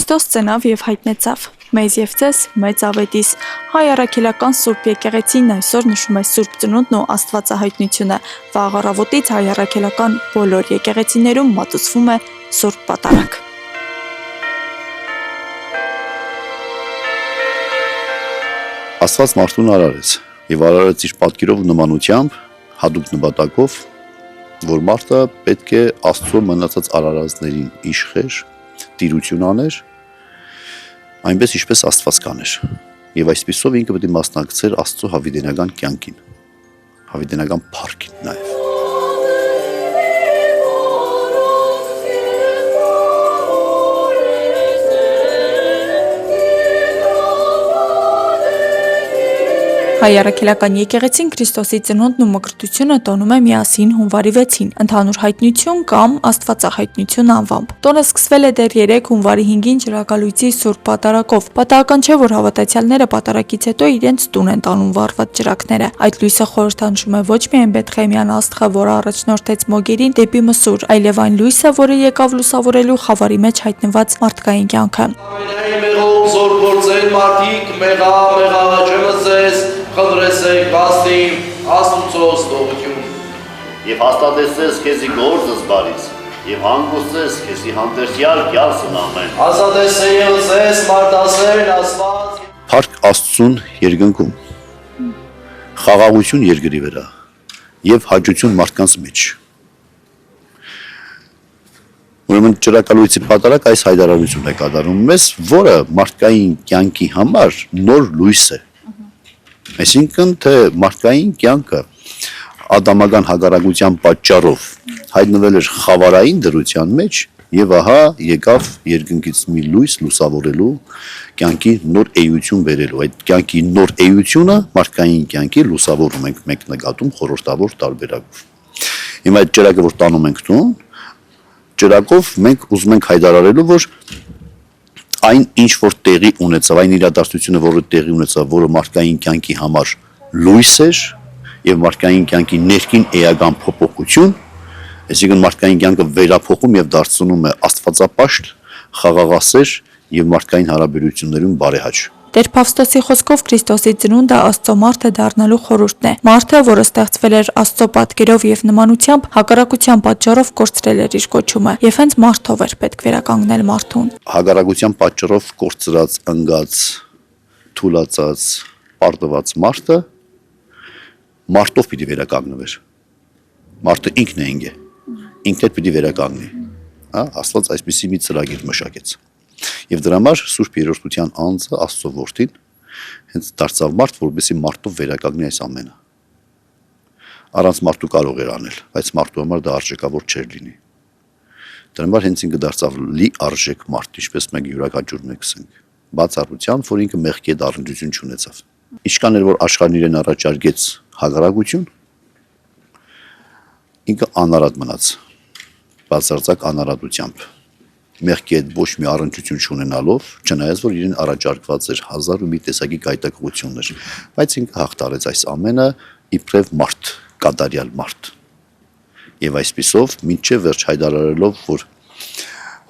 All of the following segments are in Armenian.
Քրիստոս ծնավ եւ հայտնեցավ մեզ եւ ձեզ մեծ ավետիս։ Հայ առաքելական Սուրբ եկեղեցին այսօր նշում է Սուրբ Ծնունդն ու Աստվածահայտնությունը։ Վաղ առավոտից հայ առաքելական բոլոր եկեղեցիներում մատուցվում է Սուրբ Պատարագ։ Աստված մարդուն արարեց եւ արարեց իր պատկերով ու նմանությամբ, հadoop նպատակով, որ մարդը պետք է Աստծո մնացած արարածներին իշխեր, տիրություն աներ, այնպես ինչպես Աստված կաներ։ Եվ այսպիսով ինքը պետք է մասնակցեր Աստծո հավիտենական կյանքին, հավիտենական փառքին նաև։ Հայ առաքելական եկեղեցին Քրիստոսի ծնունդն ու մկրտությունը տոնում է միասին հունվարի 6-ին, ընդհանուր հայտնություն կամ Աստվածահայտնություն անվամբ։ Տոնը սկսվել է դեռ 3 հունվարի 5-ին ջրակալույցի Սուրբ Պատարագով։ Պատահական չէ, որ հավատացյալները պատարագից հետո իրենց տուն են տանում վառված ջրակները։ Այդ լույսը խորհրդանշում է ոչ միայն Բեթխեմյան աստղը, որը առաջնորդեց մոգերին դեպի Մսուր, այլև այն լույսը, որը եկավ լուսավորելու խավարի մեջ հայտնված մարդկային կյանքը։ Խնդրեցեք Աստծին, Աստուծոս տողություն։ Եվ հաստատեցես քեզի գործս բարից, եւ հանգստես քեզի հանդերձյալ կյալսն ամեն։ Ազատեցեք ձեզ մարդասերն Աստված։ Փառք Աստծուն երկնքում, խաղաղություն երկրի վրա եւ հաճություն մարդկանց մեջ։ Ուրեմն ջրակալույցի պատարագ այս հայտարարությունն է կատարում մեզ, որը մարդկային կյանքի համար նոր լույս է։ Այսինքն, թե մարդկային կյանքը ադամական հակառակության պատճառով հայտնվել էր խավարային դրության մեջ եւ ահա եկավ երկնքից մի լույս լուսավորելու կյանքի նոր էություն բերելու։ Այդ կյանքի նոր էությունը մարդկային կյանքի լուսավորում ենք մենք նկատում խորհրդավոր տարբերակով։ Հիմա այդ ջրակը որ տանում ենք տուն, ջրակով մենք ուզում ենք հայտարարելու, որ այն ինչ որ տեղի ունեցավ, այն իրադարձությունը, որը տեղի ունեցավ, որը մարդկային կյանքի համար լույս էր եւ մարդկային կյանքի ներքին էական փոփոխություն, այսինքն մարդկային կյանքը վերափոխում եւ դարձնում է աստվածապաշտ, խաղաղասեր եւ մարդկային հարաբերություններում բարեհաճ։ Տեր Փավստոսի խոսքով Քրիստոսի ծնունդը Աստծո մարդը դառնալու խորհուրդն է։ Մարդը, որը ստեղծվել էր Աստծո պատկերով եւ նմանությամբ, հակառակության պատճառով կորցրել էր իր կոչումը, եւ հենց մարդով էր պետք վերականգնել մարդուն։ Հակառակության պատճառով կորցրած, ընկած, թուլացած, պարտված մարդը մարդով պիտի վերականգնվեր։ Մարդը ինքն է ինքը։ Ինքն էլ պիտի վերականգնի։ Հա, Աստված այսպիսի մի ծրագիր մշակեց։ Եվ դրա համար Սուրբ Երրորդության անձը Աստծո որդին հենց դարձավ մարդ, որպեսզի մարդով վերականգնի այս ամենը։ Առանց մարդու կարող էր անել, բայց մարդու համար դա արժեքավոր չէր լինի։ Դրա համար հենց ինքը դարձավ լի արժեք մարդ, ինչպես մենք յուրաքանչյուր մեկս ենք։ Բացառությամբ, որ ինքը մեղքի հետ առնչություն չունեցավ։ Ինչքան էր որ աշխարհն իրեն առաջարկեց հակառակություն, ինքը անարատ մնաց։ Բացարձակ անարատությամբ։ Մեղքի հետ ոչ մի առնչություն չունենալով, չնայած որ իրեն առաջարկված էր 1000 ու մի տեսակի գայթակղություններ, բայց ինքը հաղթարեց այս ամենը իբրև մարդ, կատարյալ մարդ։ Եվ այսպիսով մինչև վերջ հայտարարելով, որ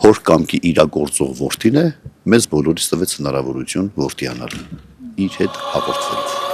հոր կամքի իրագործող որդին է, մեզ բոլորիս տվեց հնարավորություն որդիանալ, իր հետ հաղորդվելով։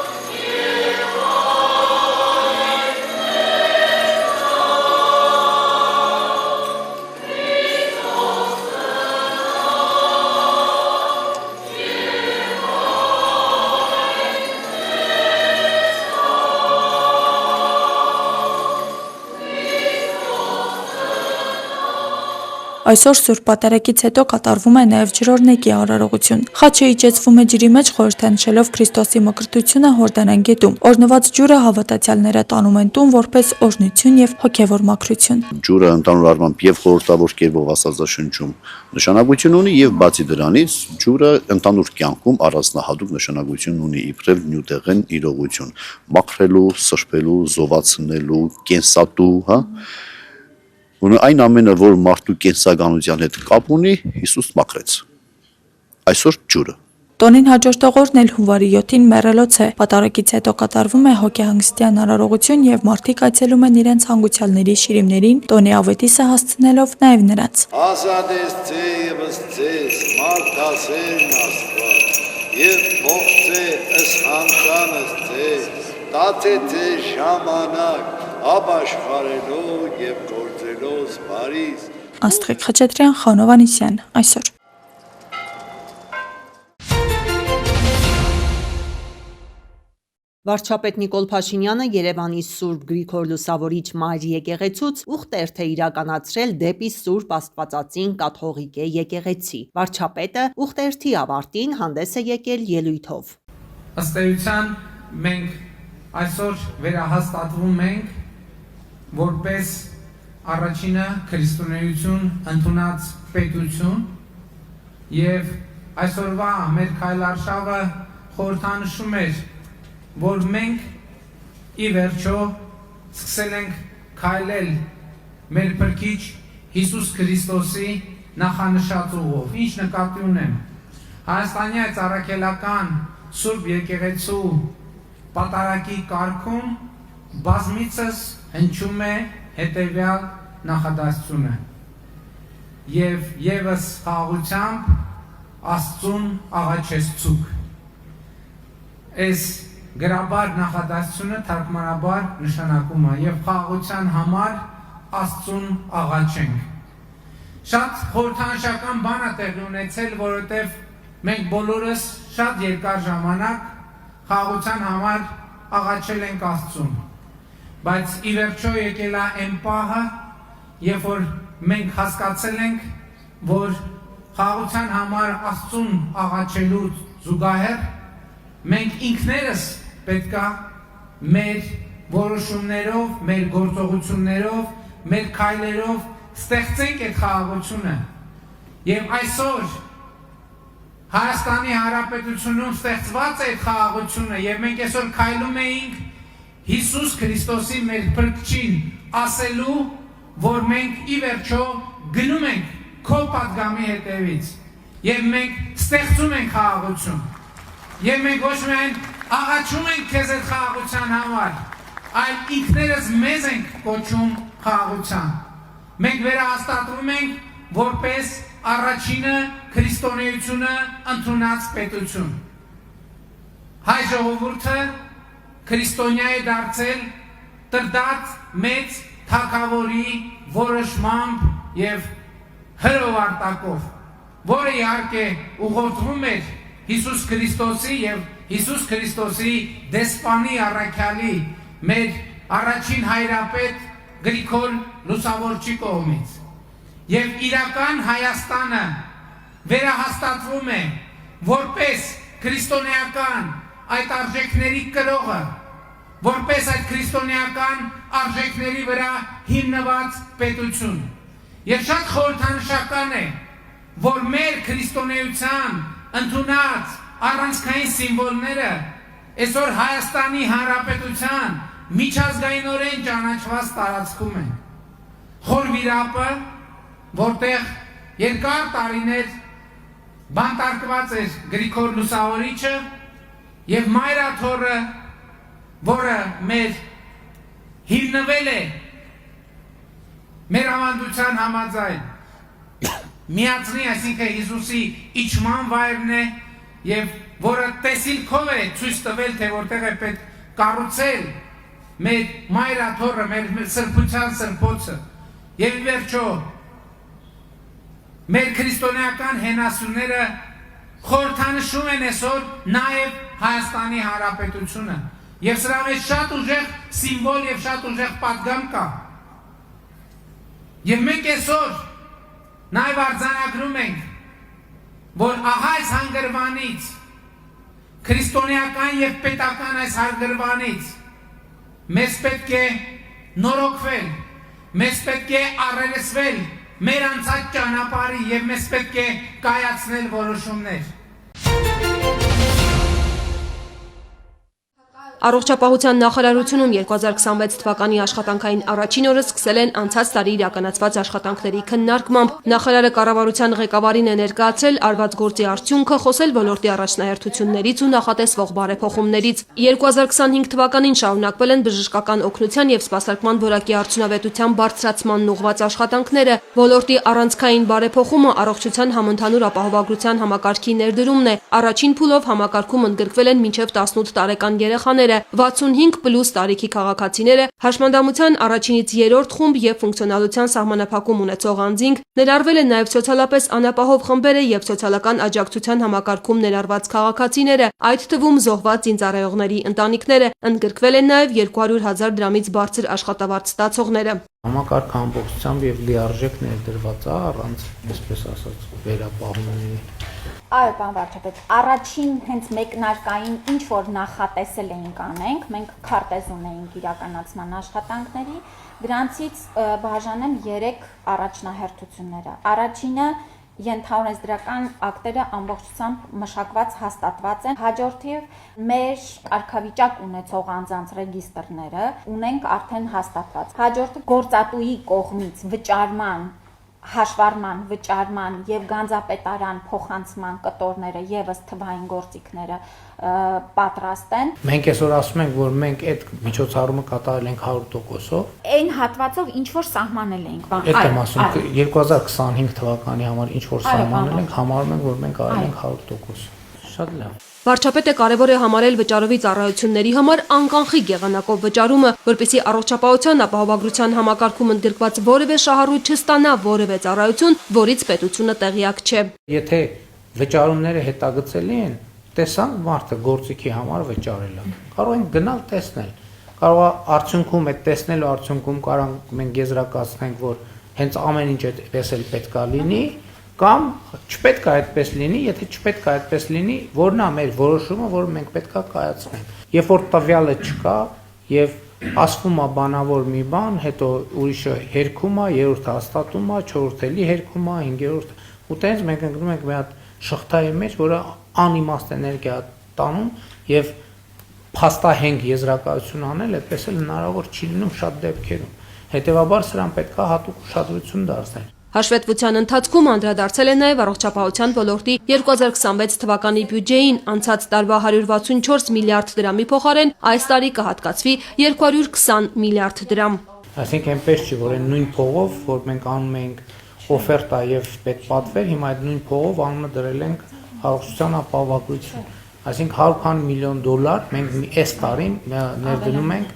Այսօր Սուրբ Պատարագից հետո կատարվում է նաև ջրօրհնեկի արարողություն։ Խաչը իջեցվում է ջրի մեջ խորհրդանշելով Քրիստոսի մկրտությունը Հորդանան գետում։ Օրհնված ջուրը հավատացյալները տանում են տուն որպես օրհնություն եւ հոգեվոր մաքրություն։ Ջուրը ընդհանուր առմամբ եւ խորհրդավոր կերպով Աստվածաշնչում նշանակություն ունի եւ բացի դրանից ջուրը ընդհանուր կյանքում առանձնահատուկ նշանակություն ունի իբրև նյութեղեն իրողություն, մաքրելու, սրբելու, զովացնելու, կենսատու, հա։ Ուրեմն այն ամենը, որ մարդու կենսականության հետ կապ ունի, Հիսուս մաքրեց։ Այսօր ջուրը։ Տոնին հաջորդ օղորն էլ հունվարի 7-ին մեռելոց է։ Պատարագից հետո կատարվում է հոգեհանգստյան արարողություն եւ մարդիկ այցելում են իրենց հանգուցյալների շիրիմներին տոնի ավետիսը հասցնելով նաեւ նրանց։ Ազատես ձե եւս ձեզ մարդասերն Աստված եւ փոխցե ըս հանցանս ձեզ տաթե ձե ժամանակ ապաշխարելով եւ գործելով բարիս Աստղիկ Խաչատրյան, Խանո Վանեսյան, այսօր։ Վարչապետ Նիկոլ Փաշինյանը Երևանի Սուրբ Գրիգոր Լուսավորիչ Մայր եկեղեցուց ուխտերթ է իրականացրել դեպի Սուրբ Աստվածածին կաթողիկե եկեղեցի։ Վարչապետը ուխտերթի ավարտին հանդես է եկել ելույթով։ Ըստ էության մենք այսօր վերահաստատվում ենք որպես առաջինը քրիստոնեություն ընդունած պետություն եւ այսօրվա մեր քայլարշավը խորհրդանշում էր որ մենք ի վերջո սկսել ենք քայլել մեր Փրկիչ Հիսուս Քրիստոսի նախանշած ուղով։ Ինչ նկատի ունեմ։ Հայաստանի այս առաքելական Սուրբ եկեղեցու պատարագի կարգում բազմիցս հնչում է հետևյալ նախադասությունը. եւ եւս խաղաղությամբ Աստծուն աղաչեցուք։ Այս գրաբար նախադասությունը թարգմանաբար նշանակում է եւ խաղաղության համար Աստծուն աղաչենք։ Շատ խորհրդանշական բան է տեղի ունեցել, որովհետեւ մենք բոլորս շատ երկար ժամանակ խաղաղության համար աղաչել ենք Աստծուն։ Բայց ի վերջո եկել է այն պահը, երբ որ մենք հասկացել ենք, որ խաղաղության համար Աստծուն աղաչելու զուգահեռ մենք ինքներս պետքա մեր որոշումներով, մեր գործողություններով, մեր քայլերով ստեղծենք այդ խաղաղությունը։ Եվ այսօր Հայաստանի Հանրապետությունում ստեղծված է այդ խաղաղությունը եւ մենք այսօր քայլում էինք Հիսուս Քրիստոսի մեր Փրկչին ասելու, որ մենք ի վերջո գնում ենք քո պատգամի հետևից եւ մենք ստեղծում ենք խաղաղություն։ Եվ մենք ոչ միայն աղաչում ենք քեզ այդ խաղաղության համար, այլ ինքներս մեզ ենք կոչում խաղաղության։ Մենք վերահաստատվում ենք որպես առաջինը քրիստոնեությունը ընդունած պետություն։ Հայ ժողովուրդը քրիստոնյա է դարձել տրդած մեծ թագավորի որոշմամբ եւ հրովարտակով, որը իհարկե ուղղորդվում էր Հիսուս Քրիստոսի եւ Հիսուս Քրիստոսի դեսպանի առաքյալի մեր առաջին հայրապետ Գրիգոր Լուսավորչի կողմից։ Եվ իրական Հայաստանը վերահաստատվում է որպես քրիստոնեական այդ արժեքների կրողը, որպես այդ քրիստոնեական արժեքների վրա հիմնված պետություն։ Եվ շատ խորհրդանշական է, որ մեր քրիստոնեության ընդունած առանցքային սիմվոլները այսօր Հայաստանի Հանրապետության միջազգայինորեն ճանաչված տարածքում են։ Խոր վիրապը, որտեղ երկար տարիներ բանտարկված էր Գրիգոր Լուսավորիչը եւ Մայրաթորը, որը մեր հիմնվել է մեր ավանդության համաձայն միածնի, այսինքն Հիսուսի իջման վայրն է եւ որը տեսիլքով է ցույց տվել, թե որտեղ է պետք կառուցել մեր Մայրաթորը, մեր սրբության սրբոցը։ Եվ վերջո մեր քրիստոնեական հենասյուները խորհրդանշում են այսօր նաեւ Հայաստանի Հանրապետությունը։ Եվ սրա մեջ շատ ուժեղ սիմվոլ եւ շատ ուժեղ պատգամ կա։ Եվ մենք այսօր նաեւ արձանագրում ենք, որ ահա այս հանգրվանից, քրիստոնեական եւ պետական այս հանգրվանից մեզ պետք է նորոգվել, մեզ պետք է առերեսվել մեր անցած ճանապարհի եւ մեզ պետք է կայացնել որոշումներ։ Առողջապահության նախարարությունում 2026 թվականի աշխատանքային առաջին օրը սկսել են անցած տարի իրականացված աշխատանքների քննարկմամբ։ Նախարարը կառավարության ղեկավարին է ներկայացրել արված գործի արդյունքը, խոսել ոլորտի առաջնահերթություններից ու նախատեսվող բարեփոխումներից։ 2025 թվականին շարունակվել են բժշկական օգնության եւ սպասարկման որակի արդյունավետության բարձրացմանն ուղղված աշխատանքները։ Ոլորտի առանցքային բարեփոխումը առողջության համընդհանուր ապահովագրության համակարգի ներդրումն է։ Առաջին փուլով համակարգում ընդգրկվել են մինչև 18 տարեկան երեխաները, 65+ տարիքի քաղաքացիները, հաշմանդամության առաջինից երրորդ խումբ եւ ֆունկցիոնալության սահմանափակում ունեցող անձինք, ներառվել են նաեւ սոցիալապես անապահով խմբերը եւ սոցիալական աջակցության համակարգում ներառված քաղաքացիները, այդ թվում զոհված զինծառայողների ընտանիքները, ընդգրկվել են նաեւ 200,000 դրամից բարձր աշխատավարձ ստացողները։ Համակարգը ամբողջությամբ եւ լիարժեք ներդրված է առանց, այսպես ասած, վերապահումների։ Այո, պարոն վարչապետ, առաջին հենց մեկնարկային ինչ որ նախատեսել էինք անենք, մենք քարտեզ ունեինք իրականացման աշխատանքների, դրանցից բաժանեմ 3 առաջնահերթությունները։ Առաջինը ենթաունեցդրական ակտերը ամբողջությամբ մշակված հաստատված են, հաջորդիվ մեր կարգավիճակ ունեցող անձանց ռեգիստրները ունենք արդեն հաստատված։ Հաջորդը գործատուի կողմից վճարման հաշվառման, վճարման եւ գանձապետարան փոխանցման կտորները եւս թվային գործիքները պատրաստ են։ Մենք այսօր ասում ենք, որ մենք այդ միջոցառումը կատարել ենք 100%-ով։ Այն հատվածով ինչ որ սահմանել ենք, բան։ Այդ եմ ասում, 2025 թվականի համար ինչ որ սահմանել ենք, համարում ենք, որ մենք արել ենք 100%։ Շատ լավ։ Վարչապետը կարևոր է համարել վճարովի ծառայությունների համար անկանխիկ եղանակով վճարումը, որպեսզի առողջապահության ապահովագրության համակարգում ընդգրկված որևէ շահառույց չստանա որևէ ծառայություն, որից պետությունը տեղյակ չէ։ Եթե վճարումները հետագծելի են, տեսանք մարդը գործիքի համար վճարել է։ Կարող ենք գնալ տեսնել։ Կարող է արդյունքում այդ տեսնելու արդյունքում կարող մենք եզրակացնենք, որ հենց ամեն ինչ այդպես էլ պետքա լինի, կամ չպետք է այդպես լինի, եթե չպետք է այդպես լինի, որն է մեր որոշումը, որը մենք պետքա կայացնենք։ Երբ որ տվյալը չկա եւ ասվում է բանավոր մի բան, հետո ուրիշը հերքում է, երրորդը հաստատում է, չորրորդը էլի հերքում է, հինգերորդը, ու տենց մենք ընկնում ենք մի հատ շղթայի մեջ, որը անիմաստ էներգիա տանում եւ փաստահենք եզրակացություն անել, այդպես էլ հնարավոր չի լինում շատ դեպքերում։ Հետևաբար սրան պետքա հատուկ ուշադրություն դարձնել։ Հաշվետվության ընթացքում անդրադարձել է նաև առողջապահության ոլորտի 2026 թվականի բյուջեին, անցած տարվա 164 միլիարդ դրամի փոխարեն այս տարի կհատկացվի 220 միլիարդ դրամ։ Այսինքն այնպես չի, որ այն նույն փողով, որ մենք անում ենք օֆերտա եւ պետպատվեր, հիմա այդ նույն փողով անունը դրել ենք առողջության ապահովագրություն։ Այսինքն 100 միլիոն դոլար մենք այս տարին ներդնում ենք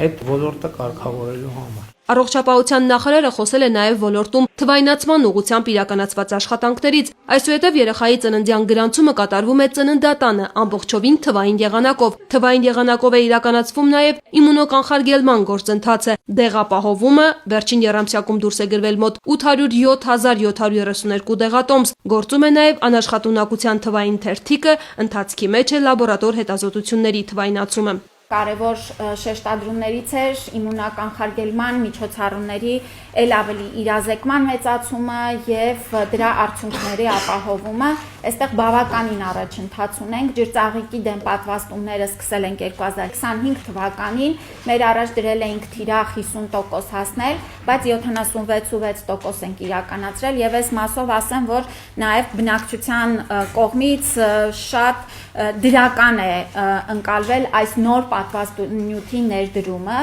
այդ ոլորտը կարգավորելու համար։ Առողջապահության նախարարը խոսել է նաև ոլորտում թվայնացման ուղղությամբ իրականացված աշխատանքներից, այսուհետև երեխայի ծննդյան գրանցումը կատարվում է ծննդատանը ամբողջովին թվային եղանակով։ Թվային եղանակով է իրականացվում նաև իմունոկանխարգելման գործընթացը, դեղապահովումը, վերջին եռամսյակում դուրս է գրվել մոտ 807,732 դեղատոմս, գործում է նաև անաշխատունակության թվային թերթիկը, ընթացքի մեջ է լաբորատոր հետազոտությունների թվայնացումը։ Կարևոր շեշտադրումներից էր իմունոկանխարգելման միջոցառումների ել ավելի իրազեկման մեծացումը եւ դրա արդյունքների ապահովումը։ Այստեղ բավականին առաջընթաց ունենք, ջրծաղիկի դեմ պատվաստումները սկսել ենք 2025 թվականին, մեր առաջ դրել էինք թիրախ 50% հասնել, բայց 76.6% ենք իրականացրել եւ այս մասով ասեմ, որ նաեւ բնակչության կողմից շատ դրական է ընկալվել այս նոր պատվաստանյութի ներդրումը։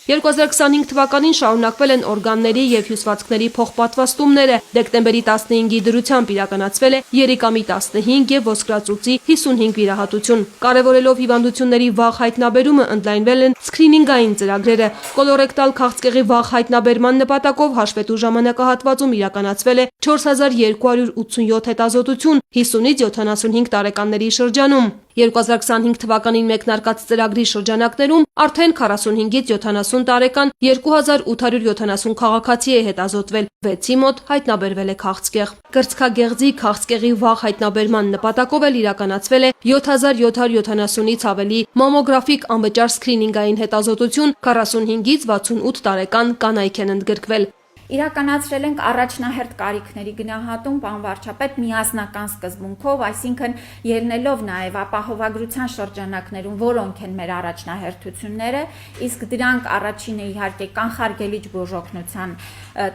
2025 թվականին շարունակվել են օրգանների եւ հյուսվածքների փոխպատվաստումները։ Դեկտեմբերի 15-ի դրությամբ իրականացվել է երիկամի 15 եւ ոսկրածուծի 55 վիրահատություն։ Կարևորելով հիվանդությունների վաղ հայտնաբերումը, ընդլայնվել են սկրինինգային ծրագրերը։ Կոլորեկտալ քաղցկեղի վաղ հայտնաբերման նպատակով հաշվետու ժամանակահատվածում իրականացվել է 4287 հետազոտություն 50-ից 75 տարեկանների շրջանում։ 2025 թվականին մեկնարկած ծրագրի շրջանակներում արդեն 45-ից 70 տարեկան 2870 քաղաքացի է հետազոտվել, 6-ի մոտ հայտնաբերվել է քաղցկեղ։ Կրծքագեղձի քաղցկեղի վաղ հայտնաբերման նպատակով էլ իրականացվել է 7770-ից ավելի մամոգրաֆիկ անվճար սկրինինգային հետազոտություն, 45-ից 68 տարեկան կանայք են ընդգրկվել։ իրականացրել ենք առաջնահերթ կարիքների գնահատում, պարոն վարչապետ, միասնական սկզբունքով, այսինքն ելնելով նաև ապահովագրության շրջանակներում, որոնք են մեր առաջնահերթությունները, իսկ դրանք առաջինը իհարկե կանխարգելիչ բուժօգնության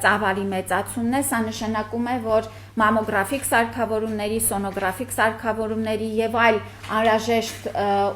ծավալի մեծացումն է, սա նշանակում է, որ մամոգրաֆիկ սարքավորումների, սոնոգրաֆիկ սարքավորումների եւ այլ անհրաժեշտ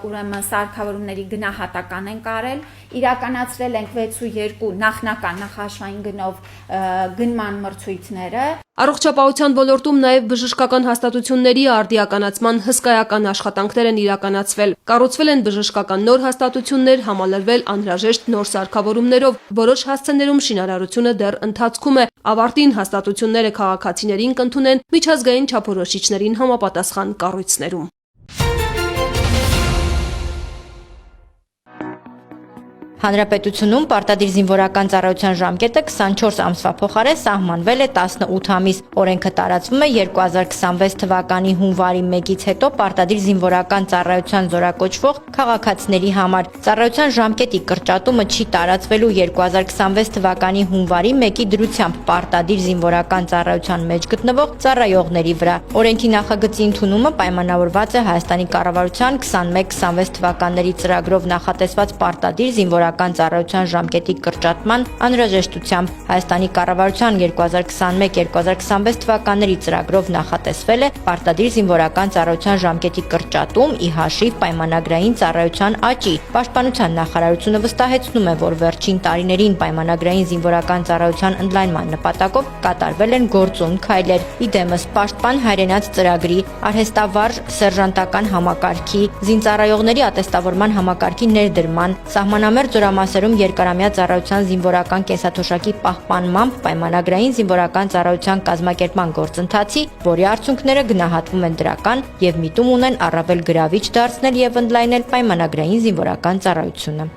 ուրեմն սարքավորումների գնահատական ենք արել, իրականացրել ենք 6.2 նախնական նախաշվային գնով գնման մրցույթները։ Առողջապահության ոլորտում նաև բժշկական հաստատությունների արդիականացման հսկայական աշխատանքներ են իրականացվել։ Կառուցվել են բժշկական նոր հաստատություններ, համալրվել անհրաժեշտ նոր սարքավորումներով, որոշ հասցեներում շինարարությունը դեռ ընթացքում է։ Ավարտին հաստատությունները քաղաքացիներին կընդունեն միջազգային չափորոշիչներին համապատասխան կառույցներում։ Հանրապետությունում պարտադիր զինվորական ծառայության ժամկետը 24 ամսվա փոխարեն սահմանվել է 18 ամիս։ Օրենքը տարածվում է 2026 թվականի հունվարի 1-ից հետո պարտադիր զինվորական ծառայության զորակոչվող քաղաքացիների համար։ Ծառայության ժամկետի կրճատումը չի տարածվելու 2026 թվականի հունվարի 1-ի դրությամբ պարտադիր զինվորական ծառայության մեջ գտնվող ծառայողների վրա։ Օրենքի նախագծի ընդունումը պայմանավորված է Հայաստանի կառավարության 21-26 թվականների ծրագրով նախատեսված պարտադիր զինվորական ծառայության ժամկետի կրճատման անհրաժեշտությամբ։ Հայաստանի կառավարության 2021-2026 թվականների ծրագրով նախատեսվել է պարտադիր զինվորական ծառայության ժամկետի կրճատում ի հաշիվ պայմանագրային ծառայության աճի։ Պաշտպանության նախարարությունը վստահեցնում է, որ վերջին տարիներին պայմանագրային զինվորական ծառայության ընդլայնման նպատակով կատարվել են գործուն քայլեր։ Իդեմս Պաշտպան հայրենաց ծրագրի, արհեստավարժ սերժանտական համակարգի, զինծառայողների ատեստավորման համակարգի ներդրման, սահմանամերձ զորամասերում երկարամյա ծառայության զինվորական կենսաթոշակի պահպանմամբ պայմանագրային զինվորական ծառայության կազմակերպման գործընթացի, որի արդյունքները գնահատվում են դրական եւ միտում ունեն առավել գրավիչ դարձնել եւ ընդլայնել պայմանագրային զինվորական ծառայությունը։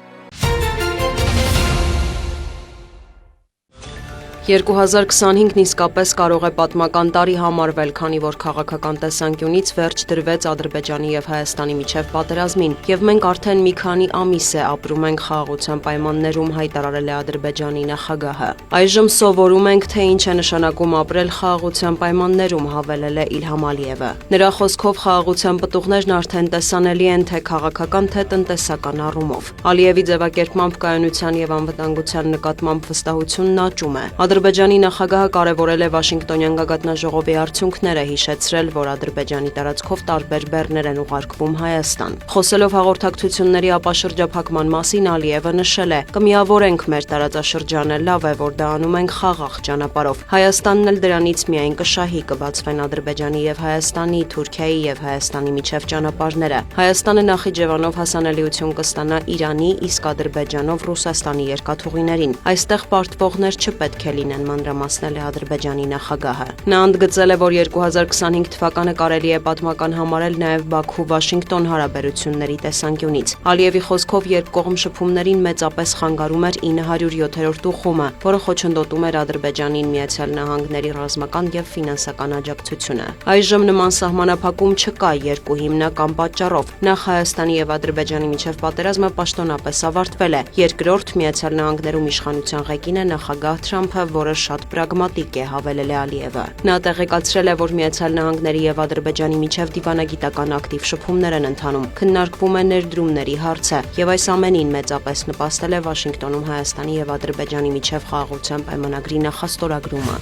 2025-ն իսկապես կարող է պատմական տարի համարվել, քանի որ քաղաքական տեսանկյունից վերջ դրվեց Ադրբեջանի եւ Հայաստանի միջև պատերազմին, եւ մենք արդեն մի քանի ամիս է ապրում ենք խաղաղության պայմաններում, հայտարարել է Ադրբեջանի նախագահը։ Այժմ սովորում ենք, թե ինչ է նշանակում ապրել խաղաղության պայմաններում, հավելել է Իլհամ Ալիևը։ Նրա խոսքով խաղաղության պտուղներն արդեն տեսանելի են թե քաղաքական, թե տնտեսական առումով։ Ալիևի ձևակերպմամբ կայունության եւ անվտանգության նկատմամբ վստահությունն աճում է։ Ադրբեջանի նախագահը կարևորել է Վաշինգտոնյան գագաթնաժողովի արդյունքները, հիշեցրել, որ Ադրբեջանի տարածքով տարբեր բեռներ են ուղարկվում Հայաստան։ Խոսելով հաղորդակցությունների ապաշրջափակման մասին, Ալիևը նշել է. «Կմիավորենք մեր տարածաշրջանը, լավ է, որ դա անում ենք խաղաղ ճանապարհով։ Հայաստանն էլ դրանից միայն կշահի, կբացվեն Ադրբեջանի եւ Հայաստանի, Թուրքիայի եւ Հայաստանի միջև ճանապարհները։ Հայաստանը Նախիջևանով հասանելիություն կստանա Իրանի, իսկ Ադրբեջանով Ռուսաստանի երկաթուղիներին։ Այստեղ պարտվողներ չպետք է լինեն», մանրամասնել է Ադրբեջանի նախագահը։ Նա ընդգծել է, որ 2025 թվականը կարելի է պատմական համարել նաև Բաքու-Վաշինգտոն հարաբերությունների տեսանկյունից։ Ալիևի խոսքով երկկողմ շփումներին մեծապես խանգարում էր 907-րդ ուխումը, որը խոչընդոտում էր Ադրբեջանին Միացյալ Նահանգների ռազմական եւ ֆինանսական աջակցությունը։ Այժմ նման սահմանափակում չկա երկու հիմնական պատճառով։ Նախ Հայաստանի եւ Ադրբեջանի միջև պատերազմը պաշտոնապես ավարտվել է։ Երկրորդ, Միացյալ Նահանգներում իշխանության ղեկին է նախագահ Թրամփը, որը շատ պրագմատիկ է, հավելել է Ալիևը։ Նա տեղեկացրել է, որ Միացյալ Նահանգների եւ Ադրբեջանի միջև դիվանագիտական ակտիվ շփումներ են ընթանում, քննարկվում է ներդրումների հարցը, եւ այս ամենին մեծապես նպաստել է Վաշինգտոնում Հայաստանի եւ Ադրբեջանի միջև խաղաղության պայմանագրի նախաստորագրումը։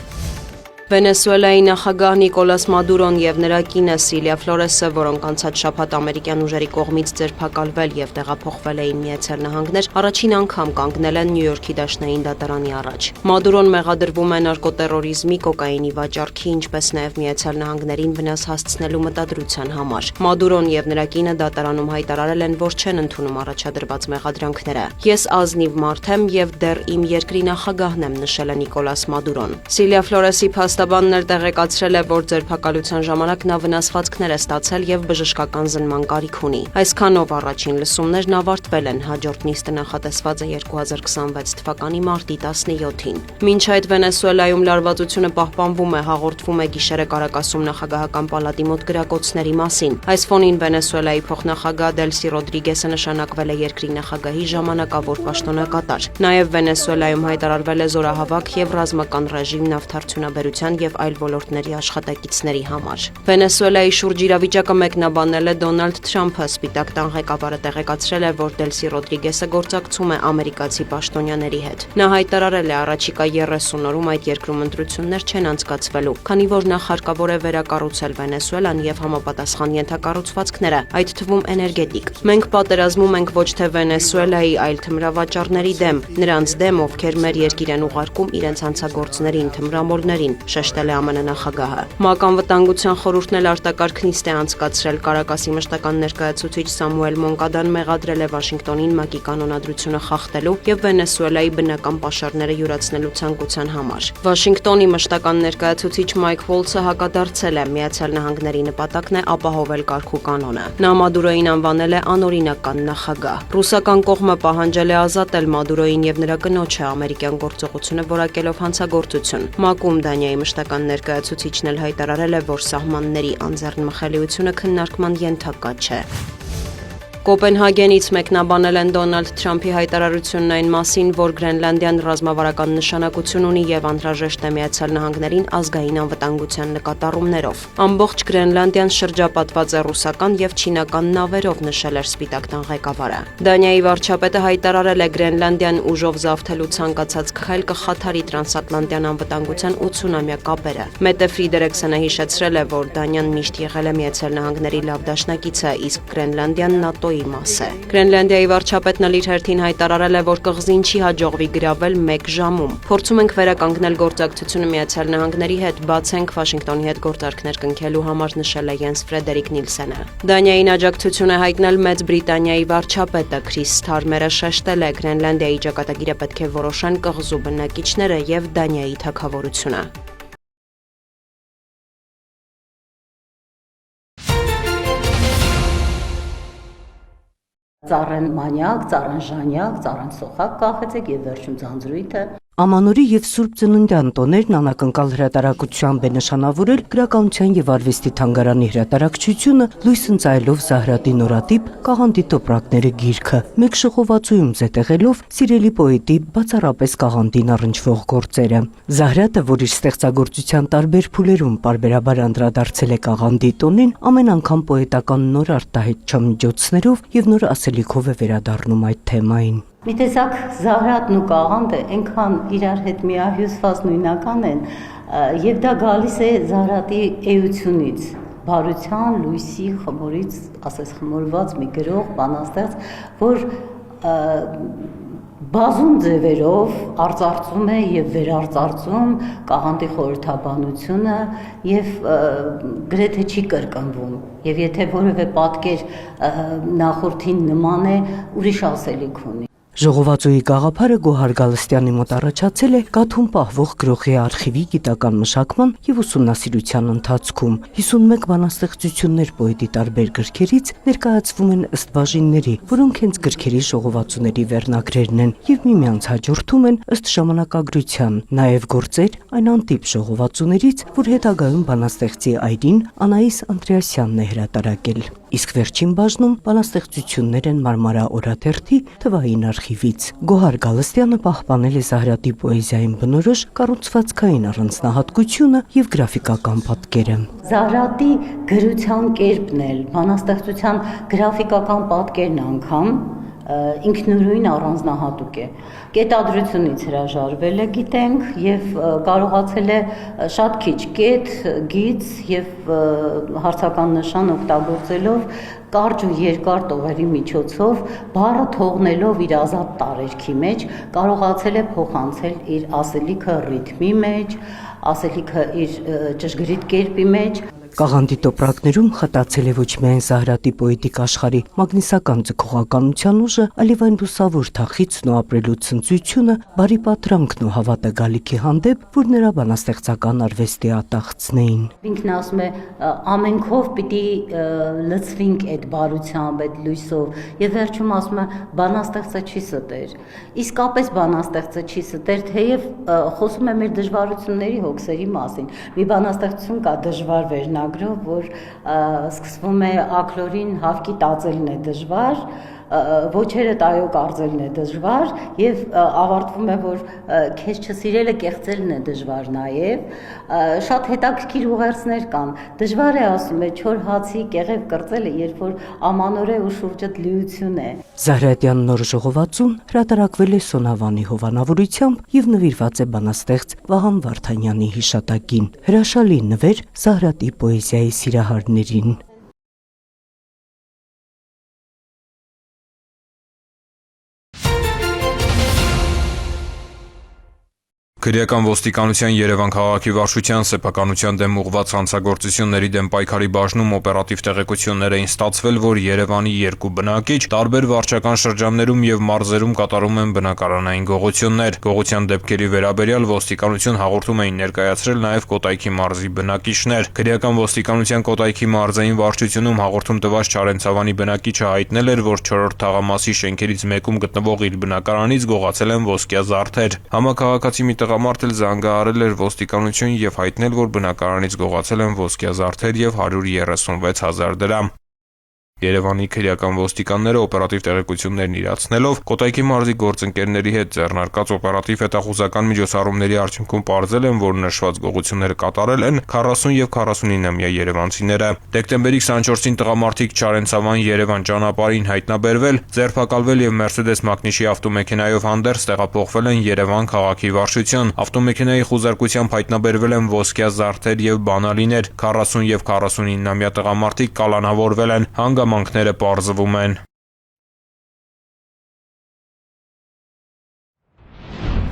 Վենեսուելայի նախագահ Նիկոլաս Մադուրոն եւ նրա կինը Սիլիա Ֆլորեսը, որոնք անցած շաբաթ ամերիկյան ուժերի կողմից ձերբակալվել եւ տեղափոխվել էին Միացյալ Նահանգներ, առաջին անգամ կանգնել են Նյու Յորքի դաշնային դատարանի առաջ։ Մադուրոն մեղադրվում է նարկոտերորիզմի, կոկաինի վաճառքի, ինչպես նաեւ Միացյալ Նահանգներին վնաս հասցնելու մտադրության համար։ Մադուրոն եւ նրա կինը դատարանում հայտարարել են, որ չեն ընդունում առաջադրված մեղադրանքները։ «Ես ազնիվ մարդ եմ եւ դեռ իմ երկրի նախագահն եմ», նշել է Նիկոլաս Մադուրոն։ Սիլիա Ֆլորեսի Փաստաբանն էլ տեղեկացրել է, որ ձերբակալության ժամանակ նա վնասվածքներ է ստացել եւ բժշկական զննման կարիք ունի։ Այսքանով առաջին լսումներն ավարտվել են, հաջորդ նիստը նախատեսված է 2026 թվականի մարտի 17-ին։ Մինչ այդ Վենեսուելայում լարվածությունը պահպանվում է, հաղորդվում է գիշերը Կարակասում նախագահական պալատի մոտ գրակոծների մասին։ Այս ֆոնին Վենեսուելայի փոխնախագահ Դելսի Ռոդրիգեսը նշանակվել է երկրի նախագահի ժամանակավոր պաշտոնակատար։ Նաեւ Վենեսուելայում հայտարարվել է զորահավաք եւ ռազմական ռեժիմ նավթարդյունաբերության եւ այլ ոլորտների աշխատակիցների համար։ Վենեսուելայի շուրջ իրավիճակը մեկնաբանել է Դոնալդ Թրամփը, Սպիտակ տան ղեկավարը տեղեկացրել է, որ Դելսի Ռոդրիգեսը գործակցում է ամերիկացի պաշտոնյաների հետ։ Նա հայտարարել է առաջիկա 30 օրում այդ երկրում ընտրություններ չեն անցկացվելու, քանի որ նախ հարկավոր է վերակառուցել Վենեսուելան եւ համապատասխան ենթակառուցվածքները, այդ թվում էներգետիկ։ Մենք պատերազմում ենք ոչ թե Վենեսուելայի, այլ թմրավաճառների դեմ, նրանց դեմ, ովքեր մեր երկիր են ուղարկում իրենց հանցագործներին, թմրամոլներին, շեշտել է ԱՄՆ նախագահը։ ՄԱԿ անվտանգության խորհուրդն էլ արտակարգ նիստ է անցկացրել։ Կարակասի մշտական ներկայացուցիչ Սամուել Մոնկադան մեղադրել է Վաշինգտոնին ՄԱԿ-ի կանոնադրությունը խախտելու եւ Վենեսուելայի բնական պաշարները յուրացնելու ցանկության համար։ Վաշինգտոնի մշտական ներկայացուցիչ Մայք Վոլցը հակադարձել է, Միացյալ Նահանգների նպատակն է ապահովել կարգու կանոնը։ Նա Մադուրոին անվանել է անօրինական նախագահ։ Ռուսական կողմը պահանջել է ազատել Մադուրոին եւ նրա կնոջը, ամերիկյան գործողությունը որակելով հանցագործություն։ ՄԱԿ-ում Դանիայի մշտական ներկայացուցիչն էլ հայտարարել է, որ սահմանների անձեռնմխելիությունը քննարկման ենթակա չէ։ Կոպենհագենից մեկնաբանել են Դոնալդ Թրամփի հայտարարությունն այն մասին, որ Գրենլանդիան ռազմավարական նշանակություն ունի եւ անհրաժեշտ է Միացյալ Նահանգներին ազգային անվտանգության նկատառումներով։ Ամբողջ Գրենլանդիան շրջապատված է ռուսական եւ չինական նավերով, նշել էր Սպիտակ տան ղեկավարը։ Դանիայի վարչապետը հայտարարել է Գրենլանդիան ուժով զավթելու ցանկացած քայլ կխաթարի տրանսատլանտյան անվտանգության 80-ամյա կապերը։ Մետե Ֆրիդերիքսենը հիշեցրել է, որ Դանիան միշտ եղել է Միացյալ Նահանգների լավ դաշնակիցը, իսկ Գրենլանդիան ՆԱՏՕ-ի մաս է։ Գրենլանդիայի վարչապետն իր հերթին հայտարարել է, որ կղզին չի հաջողվի գրավել 1 ժամում։ Փորձում ենք վերականգնել գործակցությունը Միացյալ Նահանգների հետ, բացենք Վաշինգտոնի հետ գործարքներ կնքելու համար, նշել է Յենս Ֆրեդերիկ Նիլսենը։ Դանիային աջակցություն է հայտնել Մեծ Բրիտանիայի վարչապետը Քրիս Սթարմերը շեշտել է, Գրենլանդիայի ճակատագիրը պետք է որոշեն կղզու բնակիչները եւ Դանիայի թագավորությունը։ Ծառեն մանյակ, ծառեն ժանյակ, ծառեն սոխակ կախեցեք եւ վերջում ձանձրույթը։ Ամանորի եւ Սուրբ Ծննդյան տոներն անակնկալ հրատարակությամբ է նշանավորել Գրականության եւ Արվեստի թանգարանի հրատարակչությունը, լույս ընծայելով Զահրատի նորատիպ «Կաղանդի տոպրակները» գիրքը, մեկ շողովածույում զետեղելով սիրելի պոետի բացառապես կաղանդին առնչվող գործերը։ Զահրատը, որ իր ստեղծագործության տարբեր փուլերում պարբերաբար անդրադարձել է կաղանդի տոնին, ամեն անգամ պոետական նոր արտահայտչամիջոցներով եւ նոր ասելիքով է վերադառնում այդ թեմային։ Մի տեսակ Զահրատն ու կաղանդը այնքան իրար հետ միահյուսված նույնական են, եւ դա գալիս է Զահրատի էությունից, բարության, լույսի, խմորից, ասես խմորված մի գրող, բանաստեղծ, որ բազում ձևերով արծարծում է եւ վերարծարծում կաղանդի խորհրդաբանությունը եւ գրեթե չի կրկնվում եւ եթե որևէ պատկեր նախորդին նման է, ուրիշ ասելիք ունի։ Ժողովածուի գաղափարը Գոհար Գալստյանի մոտ առաջացել է Կաթում պահվող գրողի արխիվի գիտական մշակման եւ ուսումնասիրության ընթացքում։ 51 բանաստեղծություններ պոետի տարբեր գրքերից ներկայացվում են ըստ բաժինների, որոնք հենց գրքերի ժողովածուների վերնագրերն են եւ միմյանց հաջորդում են ըստ ժամանակագրության, նաեւ գործեր այն անտիպ ժողովածուներից, որ հետագայում բանաստեղծի այրին Անահիս Անդրեասյանն է հրատարակել։ Իսկ վերջին բաժնում բանաստեղծություններ են Մարմարա օրաթերթի թվային արխիվից։ Գոհար Գալստյանը պահպանել է Զահրատի պոեզիային բնորոշ կառուցվածքային առանձնահատկությունը եւ գրաֆիկական պատկերը։ Զահրատի գրության կերպն էլ, բանաստեղծության գրաֆիկական պատկերն անգամ ինքնուրույն առանձնահատուկ է։ Կետադրությունից հրաժարվել է, գիտենք, եւ կարողացել է շատ քիչ կետ, գիծ եւ հարցական նշան օգտագործելով կարճ ու երկար տողերի միջոցով, բառը թողնելով իր ազատ տարերքի մեջ, կարողացել է փոխանցել իր ասելիքը ռիթմի մեջ, ասելիքը իր ճշգրիտ կերպի մեջ։ Կաղանդի տոպրակներում խտացել է ոչ միայն Զահրատի պոետիկ աշխարհի մագնիսական ձգողականության ուժը, այլև այն լուսավոր թախիծն ու ապրելու ցնծությունը, բարի պատրանքն ու հավատը գալիքի հանդեպ, որ նրա բանաստեղծական արվեստի ատաղծն էին։ Ինքն ասում է ամենքով պիտի լցվենք այդ բարությամբ, այդ լույսով, եւ վերջում ասում է բանաստեղծը չի ստեր։ Իսկապես բանաստեղծը չի ստեր, թեև խոսում է մեր դժվարությունների հոգսերի մասին։ Մի բանաստեղծություն կա դժվար վերնագրով, որ սկսվում է ակլորին հավքի տածելն է դժվար, ոչերը տայո կարծելն է դժվար եւ ավարտվում է, որ քեզ չսիրելը կեղծելն է դժվար նաեւ, շատ հետաքրքիր ուղերձներ կան։ Դժվար է ասում է չոր հացի կեղև կրծելը, երբ որ ամանոր է ու շուրջդ լիություն է։ Զահրատյան նոր ժողովածուն հրատարակվել է Սոնավանի հովանավորությամբ եւ նվիրված է բանաստեղծ Վահան Վարդանյանի հիշատակին։ Հրաշալի նվեր Զահրատի պոեզիայի սիրահարներին։ Քրեական ոստիկանության Երևան քաղաքի վարչության սեփականության դեմ ուղղված հանցագործությունների դեմ պայքարի բաժնում օպերատիվ տեղեկություններ էին ստացվել, որ Երևանի երկու բնակիչ տարբեր վարչական շրջաններում եւ մարզերում կատարում են բնակարանային գողություններ։ Գողության դեպքերի վերաբերյալ ոստիկանություն հաղորդում էին ներկայացրել նաեւ Կոտայքի մարզի բնակիչներ։ Քրեական ոստիկանության Կոտայքի մարզային վարչությունում հաղորդում տված Չարենցավանի բնակիչը հայտնել էր, որ 4-րդ թաղամասի շենքերից մեկում գտնվող իր բնակարանից գողացել են ոսկյա զարդեր։ Համակարգացի մի տղամարդ էլ զանգահարել էր ոստիկանություն եւ հայտնել, որ բնակարանից գողացել են ոսկյա զարդեր եւ 136,000 դրամ։ Երևանի քրեական ոստիկանները օպերատիվ տեղեկություններն իրացնելով Կոտայքի մարզի գործընկերների հետ ձեռնարկած օպերատիվ հետախուզական միջոցառումների արդյունքում պարզել են, որ նշված գողությունները կատարել են 40 եւ 49-ամյա երևանցիները։ Դեկտեմբերի 24-ին տղամարդիկ Չարենցավան Երևան ճանապարհին հայտնաբերվել, ձերբակալվել եւ Mercedes մակնիշի ավտոմեքենայով հանդերձ տեղափոխվել են Երևան քաղաքի վարչություն։ Ավտոմեքենայի խուզարկությամբ հայտնաբերվել են ոսկյա զարդեր եւ բանալիներ։ 40 եւ 49-ամյա տղամարդիկ կալանավորվել են։ Հանգամանքները պարզվում են։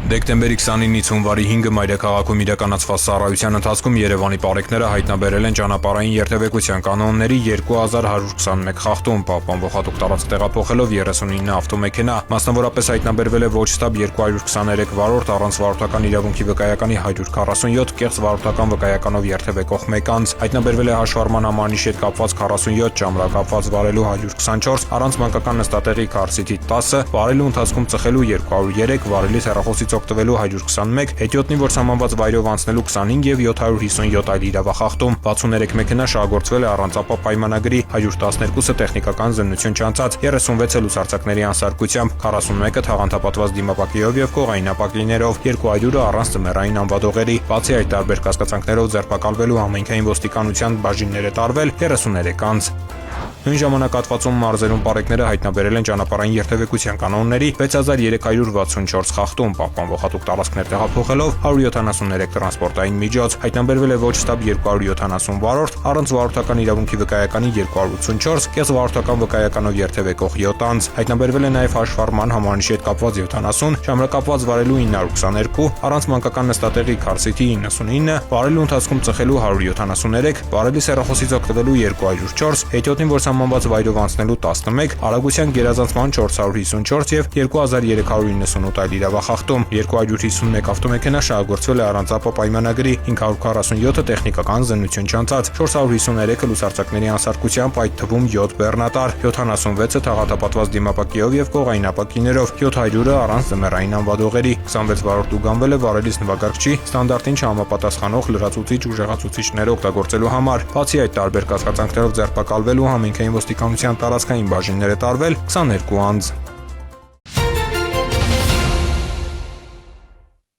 Դեկտեմբերի 29-ից հունվարի 5-ը մայրաքաղաքում իրականացված ծառայության ընթացքում Երևանի պարեկները հայտնաբերել են ճանապարհային երթևեկության կանոնների 2121 խախտում, պահպանվող հատուկ տարածք տեղափոխելով 39 ավտոմեքենա, մասնավորապես հայտնաբերվել է ոչ ստապ 223 վարորդ առանց վարորդական իրավունքի վկայականի 147, կեղծ վարորդական վկայականով երթևեկող 1 անձ, հայտնաբերվել է հաշվառման համանիշի հետ կապված 47, ճամրակապված վարելու 124, առանց մանկական նստատեղի քարսիթի 10, վարելու ընթացքում ծխելու 203, վարելիս հեռախոսից օգտվելու 121, հետիոտնի որ սահմանված վայրով անցնելու 25 եւ 757 այլ իրավախախտում, 63 մեքենա շահագործվել է առանց ապա պայմանագրի, 112-ը տեխնիկական զննություն չանցած, 36-ը լուսարձակների անսարկությամբ, 41-ը թաղանթապատված դիմապակիով եւ կողային ապակիներով, 200-ը առանց ձմեռային անվադողերի, բացի այդ տարբեր կասկածանքներով ձերբակալվելու համայնքային ոստիկանության բաժիններ է տարվել 33 անձ։ Նույն ժամանակահատվածում մարզերում պարեկները հայտնաբերել են ճանապարհային երթևեկության կանոնների 6364 խախտում, պահպանվող հատուկ տարածքներ տեղափոխելով 173 տրանսպորտային միջոց, հայտնաբերվել է ոչ ստապ 270 վարորդ, առանց վարորդական իրավունքի վկայականի 284, կեղծ վարորդական վկայականով երթևեկող 7 անձ, հայտնաբերվել է նաև հաշվառման համանիշի հետ կապված 70, ճամրակապված վարելու 922, առանց մանկական նստատեղի քարսիթի 99, վարելու ընթացքում ծխելու 173, վարելիս հեռախոսից օգտվելու 204, հետիոտնին որ սահմանված վայրով անցնելու 11, արագության գերազանցման 454 եւ 2398 այլ իրավախախտում, 251 ավտոմեքենա շահագործվել է առանց ապա պայմանագրի, 547-ը տեխնիկական զննություն չանցած, 453-ը լուսարձակների անսարկությամբ, այդ թվում 7 բեռնատար, 76-ը թաղանթապատված դիմապակիով եւ կողային ապակիներով, 700-ը առանց ձմեռային անվադողերի, 26 վարորդ ուղղանվել է վարելիս նվագարկչի ստանդարտին չհամապատասխանող լրացուցիչ ուժեղացուցիչներ օգտագործելու համար, բացի այդ տարբեր կասկածանքներով ձերբակալվելու համայնքային ոստիկանության տարածքային բաժիններ է տարվել 22 անձ։